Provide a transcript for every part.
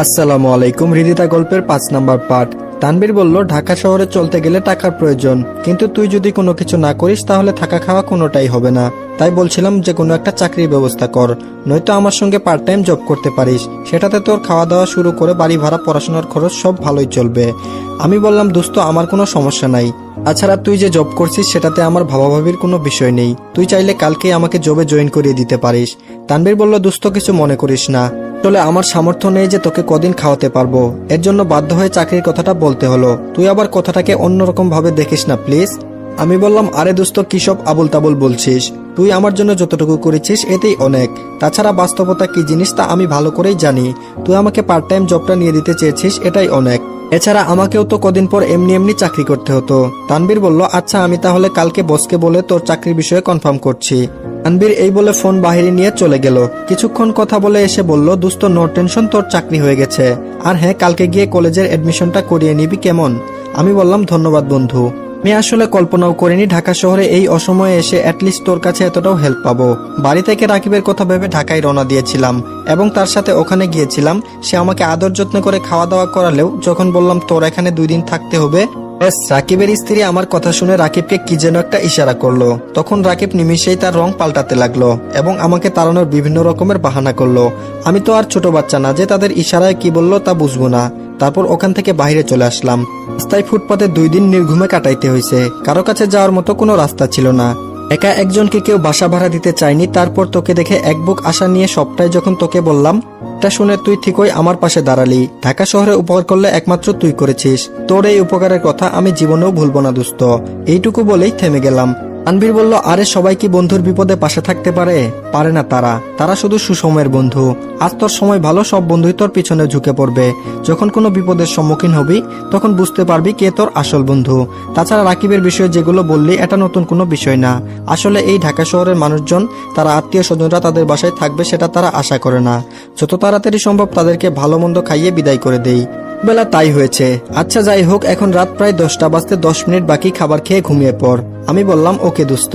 আসসালামু আলাইকুম। হৃদিতা গল্পের 5 নাম্বার পার্ট। তানবীর বলল, ঢাকা শহরে চলতে গেলে টাকার প্রয়োজন, কিন্তু তুই যদি কোনো কিছু না করিস তাহলে থাকা খাওয়া কোনোটাই হবে না। তাই বলছিলাম যে কোনো একটা চাকরির ব্যবস্থা কর, নয়তো আমার সঙ্গে পার্ট টাইম জব করতে পারিস। সেটাতে তোর খাওয়া দাওয়া শুরু করে বাড়ি ভাড়া, পড়াশোনার খরচ সব ভালোই চলবে। আমি বললাম, দোস্ত আমার কোনো সমস্যা নাই, তাছাড়া তুই যে জব করছিস সেটাতে আমার ভাবাভাবির কোনো বিষয় নেই। তুই চাইলে কালকেই আমাকে জবে জয়েন করিয়ে দিতে পারিস। তানবীর বলল, দোস্ত কিছু মনে করিস না, আসলে আমার সামর্থ্য নেই যে তোকে কদিন খাওয়াতে পারবো, এর জন্য বাধ্য হয়ে চাকরির কথাটা বলতে হলো। তুই আবার কথাটাকে অন্যরকম ভাবে দেখিস না প্লিজ। আমি বললাম, আরে দোস্ত কি সব আবুল তাবুল বলছিস? তুই আমার জন্য যতটুকু করেছিস এতেই অনেক। তাছাড়া বাস্তবতা কি জিনিস তা আমি ভালো করেই জানি। তুই আমাকে পার্ট টাইম জবটা নিয়ে দিতে চেয়েছিস, এটাই অনেক। এছাড়া আমাকেও তো কদিন পর এমনি এমনি চাকরি করতে হতো। তানবীর বলল, আচ্ছা আমি তাহলে কালকে বসকে বলে তোর চাকরির বিষয়ে কনফার্ম করছি। তানবীর এই বলে ফোন বাহিরে নিয়ে চলে গেল। কিছুক্ষণ কথা বলে এসে বলল, দোস্ত নো টেনশন, তোর চাকরি হয়ে গেছে। আর হ্যাঁ, কালকে গিয়ে কলেজের এডমিশনটা করিয়ে নিবি কেমন? আমি বললাম, ধন্যবাদ বন্ধু। আমি আসলে কল্পনাও করিনি ঢাকা শহরে এই অসময়ে এসে অ্যাটলিস্ট তোর কাছে এতটাও হেল্প পাবো। বাড়ি থেকে রাকিবের কথা ভেবে ঢাকায় রওনা দিয়েছিলাম এবং তার সাথে ওখানে গিয়েছিলাম। সে আমাকে আদর যত্ন করে খাওয়া দাওয়া করালেও যখন বললাম তোর এখানে 2 দিন থাকতে হবে, রাকিবের স্ত্রী আমার কথা শুনে রাকিবকে কি যেন একটা ইশারা করলো। তখন রাকিব নিমিষেই তার রং পাল্টাতে লাগলো এবং আমাকে তাড়ানোর বিভিন্ন রকমের বাহানা করলো। আমি তো আর ছোট বাচ্চা না যে তাদের ইশারায় কি বললো তা বুঝবো না। তারপর ওখান থেকে বাইরে চলে আসলাম। রাস্তায় ফুটপাতে 2 দিন নির্ঘুমে কাটাইতে হয়েছে। কারো কাছে যাওয়ার মতো কোনো রাস্তা ছিল না। একা একজনকে কেউ বাসা ভাড়া দিতে চায়নি। তারপর তোকে দেখে এক বুক আশা নিয়ে সবটাই যখন তোকে বললাম, এটা শুনে তুই ঠিকই আমার পাশে দাঁড়ালি। ঢাকা শহরে উপকার করলে একমাত্র তুই করেছিস। তোর এই উপকারের কথা আমি জীবনেও ভুলবো না দোস্ত। এইটুকু বলেই থেমে গেলাম। তানভীর বলল, আরে সবাই কি বন্ধুর বিপদে পাশে থাকতে পারে? পারে না। তারা শুধু সুসময়ের বন্ধু। আজ তোর সময় ভালো, সব বন্ধুই তোর পিছনে ঝুঁকে পড়বে। যখন কোনো বিপদের সম্মুখীন হবি তখন বুঝতে পারবি কে তোর আসল বন্ধু। তাছাড়া রাকিবের বিষয়ে যেগুলো বললি এটা নতুন কোনো বিষয় না। আসলে এই ঢাকা শহরের মানুষজন, তারা আত্মীয় স্বজনরা তাদের বাসায় থাকবে সেটা তারা আশা করে না। যত তাড়াতাড়ি সম্ভব তাদেরকে ভালো মন্দ খাইয়ে বিদায় করে দেই। বেলা তাই হয়েছে। আচ্ছা যাই হোক, এখন রাত প্রায় 10টা বাজতে 10 মিনিট বাকি, খাবার খেয়ে ঘুমিয়ে পড়। আমি বললাম, ওকে দোস্ত।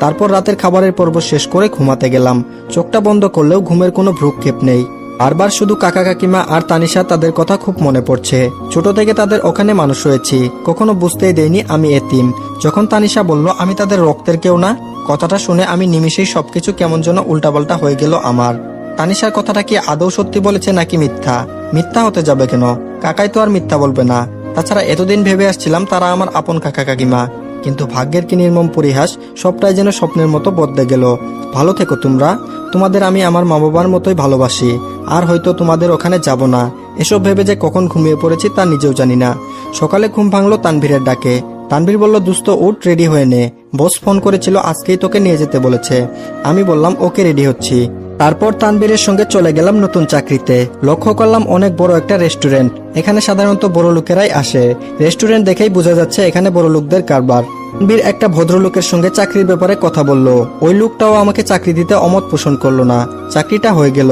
তারপর রাতের খাবারের পর্ব শেষ করে ঘুমাতে গেলাম। চোখটা বন্ধ করলেও ঘুমের কোনো ভ্রুক্ষেপ নেই। বারবার শুধু কাকা কাকিমা আর তানিশা, তাদের কথা খুব মনে পড়ছে। ছোট থেকে তাদের ওখানে মানুষ হয়েছি, কখনো বুঝতেই দেয়নি আমি এতিম। যখন তানিশা বলল আমি তাদের রক্তের কেউ না, কথাটা শুনে আমি নিমিষেই সবকিছু কেমন যেন উল্টাপাল্টা হয়ে গেল আমার। তানিশার কথাটা কি আদৌ সত্যি বলেছে নাকি মিথ্যা? মিথ্যা হতে যাবে কেন? কাকাই তো আর মিথ্যা বলবে না। তাছাড়া এতদিন ভেবে আসছিলাম তারা আমার আপন কাকা কাকিমা, কিন্তু ভাগ্যের কি নির্মম পরিহাস, সবটাই যেন স্বপ্নের মতো বদলে গেল। ভালো থেকো তোমরা। তোমাদের আমি আমার মা বাবার মতোই ভালোবাসি। আর হয়তো তোমাদের ওখানে যাব না। এসব ভেবে যে কখন ঘুমিয়ে পড়েছি তা নিজেও জানি না। সকালে ঘুম ভাঙলো তানভীরের ডাকে। তানভীর বলল, দোস্ত উঠ, রেডি হয়ে নে। বস ফোন করেছিল, আজকেই তোকে নিয়ে যেতে বলেছে। আমি বললাম, ওকে, রেডি হচ্ছি। তারপর তানভীরের সঙ্গে চলে গেলাম নতুন চাকরিতে। লক্ষ্য করলাম অনেক বড় একটা রেস্টুরেন্ট। এখানে সাধারণত বড় লোকেরাই আসে। রেস্টুরেন্ট দেখেই বোঝা যাচ্ছে এখানে বড় লোকদের কারবার। তানভীর একটা ভদ্রলোকের সঙ্গে চাকরির ব্যাপারে কথা বলল। ওই লোকটাও আমাকে চাকরি দিতে অমত পোষণ করলো না। চাকরিটা হয়ে গেল।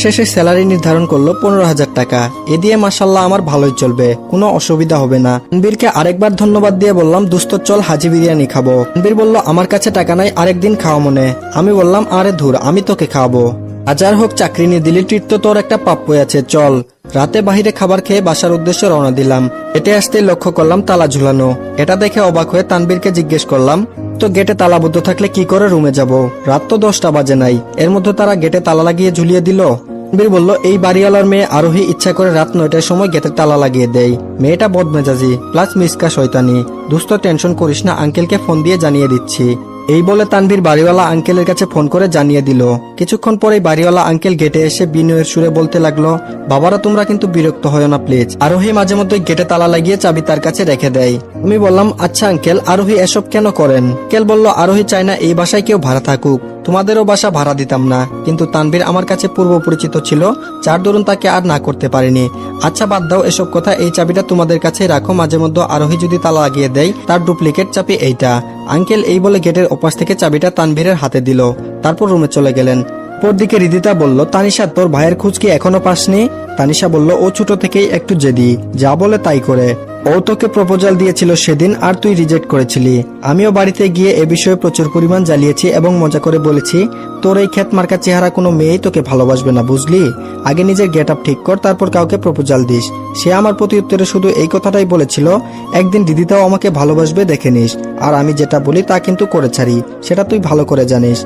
শেষে স্যালারি নির্ধারণ করলো 15,000 টাকা। এ দিয়ে মাশাল্লাহ আমার ভালোই চলবে, কোনো অসুবিধা হবে না। তানভীরকে আরেকবার ধন্যবাদ দিয়ে বললাম, দোস্ত চল হাজি বিরিয়ানি খাবো। তানভীর বলল, আমার কাছে টাকা নাই, আরেকদিন খাওয়া মনে। আমি বললাম, আরে ধুর, আমি তোকে খাওয়াবো। হাজার হোক চাকরি নিয়ে দিলি, ট্রিট তো তোর একটা প্রাপ্যই আছে, চল। রাতে বাহিরে খাবার খেয়ে বাসার উদ্দেশ্যে রওনা দিলাম। হেঁটে আসতে লক্ষ্য করলাম তালা ঝুলানো। এটা দেখে অবাক হয়ে তানভীরকে জিজ্ঞেস করলাম, তো গেটে তালাবদ্ধ থাকলে কি করে রুমে যাব? রাত তো 10টা বাজে নাই, এর মধ্যে তারা গেটে তালা লাগিয়ে ঝুলিয়ে দিল। তানভীর বলল, এই বাড়িওয়ালার মেয়ে আরোহী ইচ্ছা করে রাত 9টার সময় গেটের তালা লাগিয়ে দেয়। মেয়েটা বদমেজাজি প্লাস মিসকা শয়তানি। দোস্ত টেনশন করিস না, আঙ্কেলকে ফোন দিয়ে জানিয়ে দিচ্ছি। এই বলে তানভীর বাড়িওয়ালা আঙ্কেলের কাছে ফোন করে জানিয়ে দিল। কিছুক্ষণ পরেই বাড়িওয়ালা আঙ্কেল গেটে এসে বিনয়ের সুরে বলতে লাগলো, বাবারা তোমরা কিন্তু বিরক্ত হয় না প্লিজ। আরোহী মাঝে মধ্যে গেটে তালা লাগিয়ে চাবি তার কাছে রেখে দেয়। আমি বললাম, আচ্ছা আঙ্কেল, আরোহী এসব কেন করেন? আঙ্কেল বলল, আরোহী চায় না এই বাসায় কেউ ভাড়া থাকুক। তোমাদেরও বাসা ভাড়া দিতাম না, কিন্তু তানভীর আমার কাছে পূর্ব পরিচিত ছিল, যার দরুন তাকে আর না করতে পারিনি। আচ্ছা বাদ দাও এসব কথা, এই চাবিটা তোমাদের কাছে রাখো। মাঝে মধ্যে আরোহী যদি তালা লাগিয়ে দেয় তার ডুপ্লিকেট চাবি এইটা। আঙ্কেল এই বলে গেটের ওপাশ থেকে চাবিটা তানভীরের হাতে দিল। তারপর রুমে চলে গেলেন। পরদিকে হৃদিতা বলল, তানিশা তোর ভাইয়ের খোঁজ কি এখনো পাসনি? তানিশা বলল, ও ছোট থেকেই একটু জেদি, যা বলে তাই করে। ও তোকে প্রপোজাল দিয়েছিল সেদিন আর তুই রিজেক্ট করেছিলি। আমিও বাড়িতে গিয়ে এ বিষয়ে প্রচুর পরিমাণ জ্বালিয়েছি এবং মজা করে বলেছি তোর এই খ্যাত মার্কা চেহারা কোনো মেয়েই তোকে ভালোবাসবে না, বুঝলি? আগে নিজের গেট আপ ঠিক কর, তারপর কাউকে প্রপোজাল দিস। সে আমার প্রতি উত্তরে শুধু এই কথাটাই বলেছিল, একদিন দিদিটাও আমাকে ভালোবাসবে, দেখে নিস। আর আমি যেটা বলি তা কিন্তু করে ছাড়ি, সেটা তুই ভালো করে জানিস।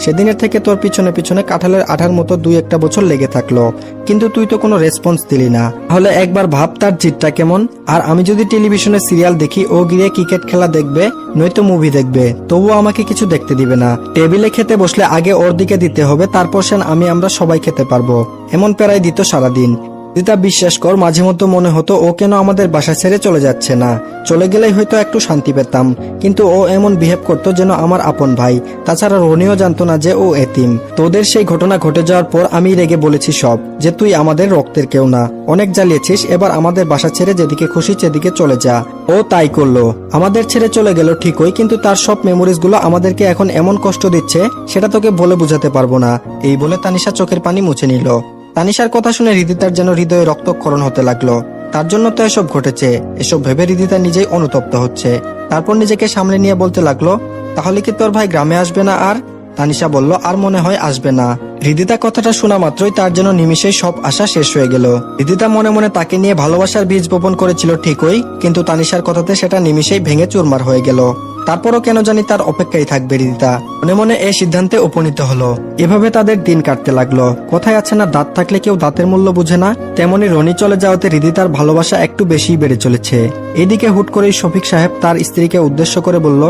সেদিনের থেকে তোর পিছনে পিছনে কাঁঠালের আঠার মতো 2-1 বছর লেগে থাকলো, কিন্তু তুই তো কোনো রেসপন্স দিলি না। তাহলে একবার ভাব তার জিতটা কেমন। আর আমি যদি টেলিভিশনে সিরিয়াল দেখি, ও গিয়ে ক্রিকেট খেলা দেখবে, নয়তো মুভি দেখবে, তবুও আমাকে কিছু দেখতে দিবে না। টেবিলে খেতে বসলে আগে ওর দিকে দিতে হবে, তারপর সেন আমরা সবাই খেতে পারবো। এমন প্যারাই দিত সারাদিন। রিদিতা, বিশ্বাস কর, মাঝে মধ্যে মনে হতো ও কেন আমাদের বাসা ছেড়ে চলে যাচ্ছে না। চলে গেলেই হয়তো একটু শান্তি পেতাম, কিন্তু ও এমন বিহেভ করতো যেন আমার আপন ভাই। তাছাড়া রনিও জানতো না যে ও এতিম। তোদের সেই ঘটনা ঘটে যাওয়ার পর আমি রেগে বলেছি সব, যে তুই আমাদের রক্তের কেউ না, অনেক জ্বালিয়েছিস, এবার আমাদের বাসা ছেড়ে যেদিকে খুশি সেদিকে চলে যা। ও তাই করলো, আমাদের ছেড়ে চলে গেল ঠিকই, কিন্তু তার সব মেমোরিজ গুলো আমাদেরকে এখন এমন কষ্ট দিচ্ছে সেটা তোকে বলে বুঝাতে পারবো না। এই বলে তানিশা চোখের পানি মুছে নিল। তানিশার কথা শুনে রিদিতার যেন হৃদয়ে রক্তক্ষরণ হতে লাগলো। তার জন্য তো এসব ঘটেছে, এসব ভেবে রিদিতা নিজেই অনুতপ্ত হচ্ছে। তারপর নিজেকে সামলে নিয়ে বলতে লাগলো, তাহলে কি তোর ভাই গ্রামে আসবে না আর? তানিশা বলল, আর মনে হয় আসবে না। রিদিতা কথাটা শোনা মাত্রই তার যেন নিমিষেই সব আশা শেষ হয়ে গেল। রিদিতা মনে মনে তাকে নিয়ে ভালোবাসার বীজ বপন করেছিল ঠিকই, কিন্তু তানিশার কথাতে সেটা নিমিষেই ভেঙে চুরমার হয়ে গেল। তারপরও কেন জানি তার অপেক্ষায় থাকবে রিদিতা মনে মনে এই সিদ্ধান্তে উপনীত হলো। এভাবে তাদের দিন কাটতে লাগলো। কথায় আছে না, দাঁত থাকলে কেউ দাঁতের মূল্য বুঝে না, তেমনি রনি চলে যাওয়াতে রিদিতার ভালোবাসা একটু বেশি বেড়ে চলেছে। এদিকে হুট করেই শফিক সাহেব তার স্ত্রীকে উদ্দেশ্য করে বলল,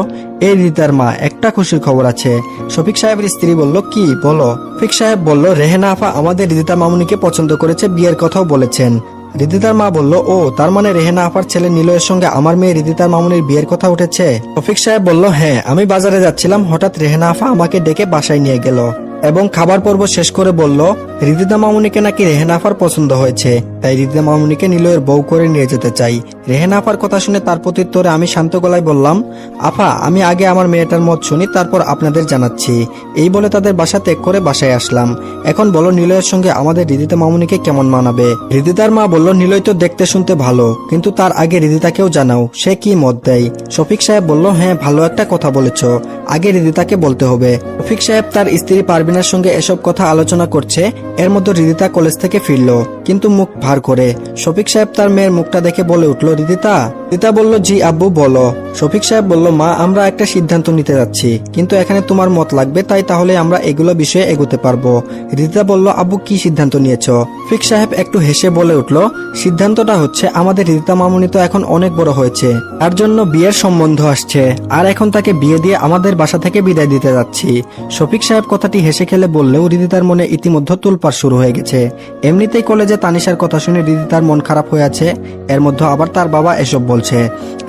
এই রিদিতার মা, একটা খুশির খবর আছে। শফিক সাহেবের স্ত্রী বলল, কি বলো? শফিক সাহেব বলল, রেহেনা আফা আমাদের রিদিতা মামুনিকে পছন্দ করেছে, বিয়ের কথাও বলেছেন। রিদিতার মা বলল, ও তার মানে রেহেনা আপার ছেলে নিলয়ের সঙ্গে আমার মেয়ে রিদিতার মামুনির বিয়ের কথা উঠেছে? শফিক সাহেব বলল, হ্যাঁ, আমি বাজারে যাচ্ছিলাম, হঠাৎ রেহেনা আফা আমাকে ডেকে বাসায় নিয়ে গেল এবং খাবার পর্ব শেষ করে বলল, রিদিতা মামুনিকে নাকি রেহেনা আফার পছন্দ হয়েছে, তাই রিদিতা মামুনিকে নিলয়ের বউ করে নিয়ে যেতে চাই। রেহেনা আফার কথা শুনে তার প্রত্যুত্তরে আমি শান্ত গলায় বললাম, আফা, আমি আগে আমার মেয়েটার মত শুনি, তারপর আপনাদের জানাচ্ছি। এই বলে তাদের বাসা ত্যাগ করে বাসায় আসলাম। এখন বলো, নিলয়ের সঙ্গে আমাদের রিদিতা মামুনিকে কেমন মানাবে? রিদিতার মা বলল, নিলয় তো দেখতে শুনতে ভালো, কিন্তু তার আগে রিদিতাকেও জানাও সে কি মত দেয়। শফিক সাহেব বলল, হ্যাঁ, ভালো একটা কথা বলেছ, আগে রিদিতাকে বলতে হবে। শফিক সাহেব তার স্ত্রী পারবিনার সঙ্গে এসব কথা আলোচনা করছে, এর মধ্যে রিদিতা কলেজ থেকে ফিরল, কিন্তু মুখ ভার করে। শফিক সাহেব তার মেয়ের মুখটা দেখে বলে উঠল, রিদিতা? রিদিতা বলল, জি আব্বু, বলো। শফিক সাহেব বলল, মা, আমরা একটা সিদ্ধান্ত নিতে যাচ্ছি, কিন্তু এখানে তোমার মত লাগবে, তাই তাহলে আমরা এগুলো বিষয়ে এগোতে পারবো। রিদিতা বলল, আব্বু, কি সিদ্ধান্ত নিয়েছ? শফিক সাহেব একটু হেসে বলে উঠল, সিদ্ধান্তটা হচ্ছে আমাদের রিদিতা মামুনি তো এখন অনেক বড় হয়েছে, তার জন্য বিয়ের সম্বন্ধ আসছে, আর এখন তাকে বিয়ে দিয়ে আমাদের বাসা থেকে বিদায় দিতে যাচ্ছি। শফিক সাহেব কথাটি হেসে খেলে বললেও রিদিতার মনে ইতিমধ্যে তুলপাড় শুরু হয়ে গেছে। এমনিতেই কলেজে তানিশার কথা শুনে রিদিতার মন খারাপ হয়ে আছে, এর মধ্যে আবার তার বাবা এসব বলছে।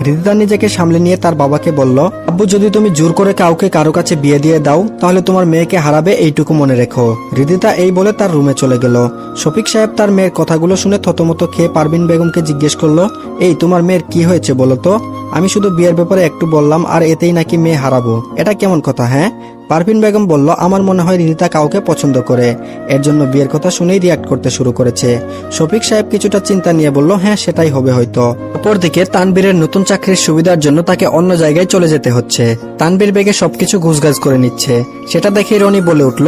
রিদিতা নিজেকে সামলে নিয়ে তার বাবাকে বলল, আব্বু, যদি তুমি জোর করে কাউকে কারো কাছে বিয়ে দিয়ে দাও, তাহলে তোমার মেয়েকে হারাবে, এইটুকু মনে রেখো। রিদিতা এই বলে তার রুমে চলে গেল। শফিক সাহেব তার মেয়ের কথাগুলো শুনে থতমত খেয়ে পারভিন বেগমকে জিজ্ঞেস করলো, এই তোমার মেয়ের কি হয়েছে বলো তো? আমি শুধু বিয়ের ব্যাপারে একটু বললাম, আর এতেই নাকি মেয়ে হারাবো, এটা কেমন কথা? হ্যাঁ। পারভিন বেগম বলল, আমার মনে হয় রিদিতা কাউকে পছন্দ করে, এর জন্য বিয়ের কথা শুনেই রিয়াক্ট করতে শুরু করেছে। শফিক সাহেব কিছুটা চিন্তা নিয়ে বলল, হ্যাঁ, সেটাই হবে হয়তো। অপরদিকে তানবীরের নতুন চাকরির সুবিধার জন্য তাকে অন্য জায়গায় চলে যেতে হচ্ছে। তানবীর বেগে সবকিছু গুছগাছ করে নিচ্ছে, সেটা দেখে রনি বলে উঠল,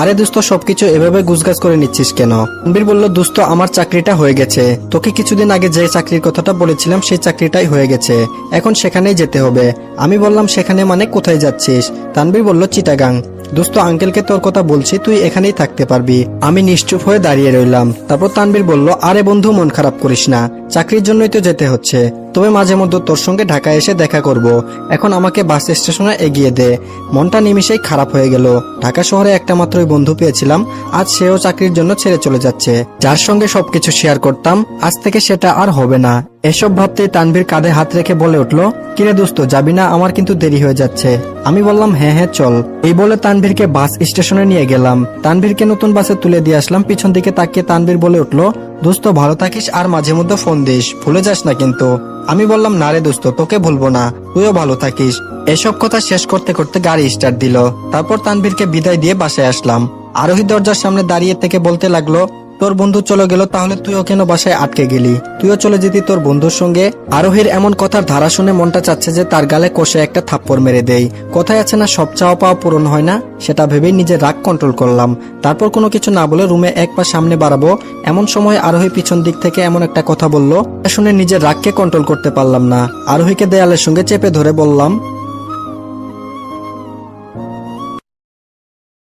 আরে দোস্ত, সবকিছু এভাবে গুছগাছ করে নিচ্ছিস কেন? তানবীর বলল, দোস্ত, আমার চাকরিটা হয়ে গেছে, তোকে কিছুদিন আগে যে চাকরির কথাটা বলেছিলাম সেই চাকরিটাই হয়ে গেছে, এখন সেখানেই যেতে হবে। আমি বললাম, সেখানে মানে কোথায় যাচ্ছিস? তানবীর বলল, চিটাগাং। দোস্ত, আঙ্কেলকে তোর কথা বলছি, তুই এখানেই থাকতে পারবি। আমি নিশ্চুপ হয়ে দাঁড়িয়ে রইলাম। তারপর তানবীর বলল, আরে বন্ধু, মন খারাপ করিস না, চাকরির জন্যই তো যেতে হচ্ছে, তবে মাঝে মধ্যে তোর সঙ্গে ঢাকায় এসে দেখা করব। এখন আমাকে বাস স্টেশনে এগিয়ে দে। মনটা নিমিষেই খারাপ হয়ে গেল। ঢাকা শহরে একটা মাত্রই বন্ধু পেয়েছিলাম, আজ সেও চাকরির জন্য ছেড়ে চলে যাচ্ছে। যার সঙ্গে সবকিছু শেয়ার করতাম, আজ থেকে সেটা আর হবে না। এসব ভাবতেই তানভীর কাঁধে হাত রেখে বলে উঠল, কিরে দোস্ত, যাবি না? আমার কিন্তু দেরি হয়ে যাচ্ছে। আমি বললাম, হ্যাঁ হ্যাঁ চল। এই বলে তানভীরকে বাস স্টেশনে নিয়ে গেলাম। তানভীরকে নতুন বাসে তুলে দিয়ে আসলাম। পিছন দিকে তাকিয়ে তানভীর বলে উঠল, দোস্ত, ভালো থাকিস, আর মাঝে মধ্যে ফোন দিস, ভুলে যাস না কিন্তু। আমি বললাম, না রে দোস্ত, তোকে ভুলবো না, তুইও ভালো থাকিস। এসব কথা শেষ করতে করতে গাড়ি স্টার্ট দিল। তারপর তানভীরকে বিদায় দিয়ে বাসায় আসলাম। আরোহী দরজার সামনে দাঁড়িয়ে থেকে বলতে লাগলো, তোর বন্ধু চলে গেল, তাহলে তুইও কেন বাসায় আটকে গেলি? তুইও চলে যেতি তোর বন্ধুর সঙ্গে। আরোহীর এমন কথার ধারা শুনে মনটা চাচ্ছে যে তার গালে কষে একটা থাপ্পড় মেরে দেই। কথায় আছে না, সব চাওয়া পাওয়া পূরণ হয় না, সেটা ভেবেই নিজের রাগ কন্ট্রোল করলাম। তারপর কোনো কিছু না বলে রুমে এক পা সামনে বাড়াবো, এমন সময় আরোহী পিছন দিক থেকে এমন একটা কথা বলল, শুনে নিজের রাগকে কন্ট্রোল করতে পারলাম না। আরোহীকে দেয়ালের সঙ্গে চেপে ধরে বললাম,